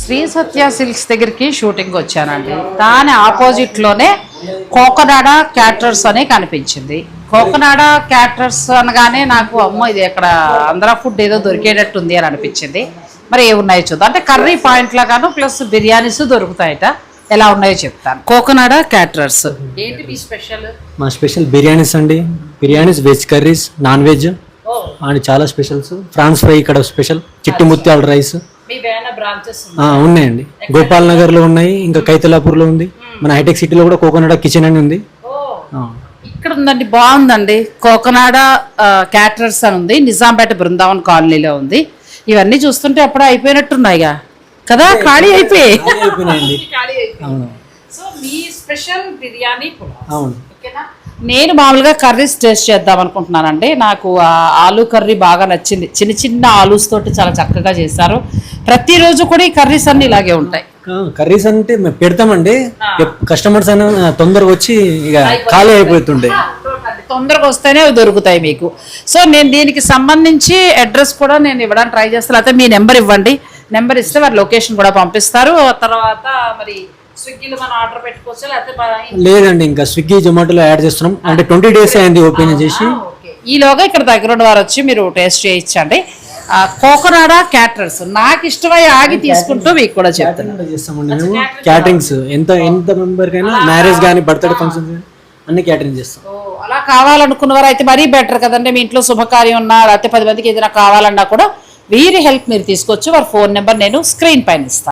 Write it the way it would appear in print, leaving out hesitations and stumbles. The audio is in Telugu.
శ్రీ సత్య సిల్క్స్ దగ్గరికి షూటింగ్ వచ్చానండి. దాని ఆపోజిట్లోనే కోకనాడ క్యాటరర్స్ అని కనిపించింది. కోకనాడ క్యాటరర్స్ అనగానే నాకు అమ్మో ఇది ఇక్కడ ఆంధ్ర ఫుడ్ ఏదో దొరికేటట్టు ఉంది అని అనిపించింది. మరి ఏమున్నాయో చూద్దాం. అంటే కర్రీ పాయింట్ లాగాను ప్లస్ బిర్యానీస్ దొరుకుతాయట. ఎలా ఉన్నాయో చెప్తాను. కోకనాడ క్యాటరర్స్ ఏంటి మీ స్పెషల్? మా స్పెషల్ బిర్యానీస్ అండి. Biryanis, veg curries, non veg and చాలా స్పెషల్స్. ఫ్రాన్స్ ఫ్రై ఇక్కడ స్పెషల్. చిట్టి ముత్యాల రైస్ ఉన్నాయండి. గోపాల్ నగర్ లో ఉన్నాయి, ఇంకా కైతలాపూర్ లో ఉంది. మన హైటెక్ సిటీలో కూడా కోకోనాడ కిచెన్ అని ఉంది. ఇక్కడ ఉందండి, బాగుందండి. కోకనాడ క్యాటరర్స్ అని ఉంది. నిజాంపేట బృందావన్ కాలనీలో ఉంది. ఇవన్నీ చూస్తుంటే అప్పుడే అయిపోయినట్టున్నాయిగా కదా, ఖాళీ అయిపోయాయి. సో మీ స్పెషల్ బిర్యానీ నేను మామూలుగా కర్రీస్ టేస్ట్ చేద్దాం అనుకుంటున్నానండి. నాకు ఆలూ కర్రీ బాగా నచ్చింది. చిన్న చిన్న ఆలూస్ తోటి చాలా చక్కగా చేశారు. ప్రతిరోజు కూడా ఈ కర్రీస్ అన్ని ఇలాగే ఉంటాయి. కర్రీస్ అంటే మేము పెడతామండి. కస్టమర్స్ అని తొందరగా వచ్చి ఇక ఖాళీ అయిపోతుండే. తొందరగా వస్తేనే దొరుకుతాయి మీకు. సో నేను దీనికి సంబంధించి అడ్రస్ కూడా నేను ఇవ్వడానికి ట్రై చేస్తాను. అయితే మీ నెంబర్ ఇవ్వండి. నెంబర్ ఇస్తే వారి లొకేషన్ కూడా పంపిస్తారు. తర్వాత మరి స్విగ్గీలో మనం ఆర్డర్ పెట్టుకోవచ్చు. లేదండి, ఇంకా స్విగ్గీ జొమాటోలో యాడ్ చేస్తున్నాం. అంటే 20 days అయింది ఓపెన్ చేసి. ఈలోగా ఇక్కడ దగ్గర వారు వచ్చి మీరు టేస్ట్ చేయించండి. కోకనాడ క్యాటరర్స్ నాకు ఇష్టమై ఆగి తీసుకుంటూ మీకు కూడా చేస్తామండి. మేము క్యాటరింగ్స్ ఎంత మెంబర్ కైనా మ్యారేజ్ కానీ బర్త్డే ఫంక్షన్ అన్ని క్యాటరింగ్ చేస్తాం. అలా కావాలనుకున్న వారు అయితే మరీ బెటర్ కదండి. మీ ఇంట్లో శుభకార్యం ఉన్నా లేకపోతే 10 మందికి ఏదైనా కావాలన్నా కూడా వీరి హెల్ప్ మీరు తీసుకోవచ్చు. వారి ఫోన్ నెంబర్ నేను స్క్రీన్ పైన ఇస్తాను.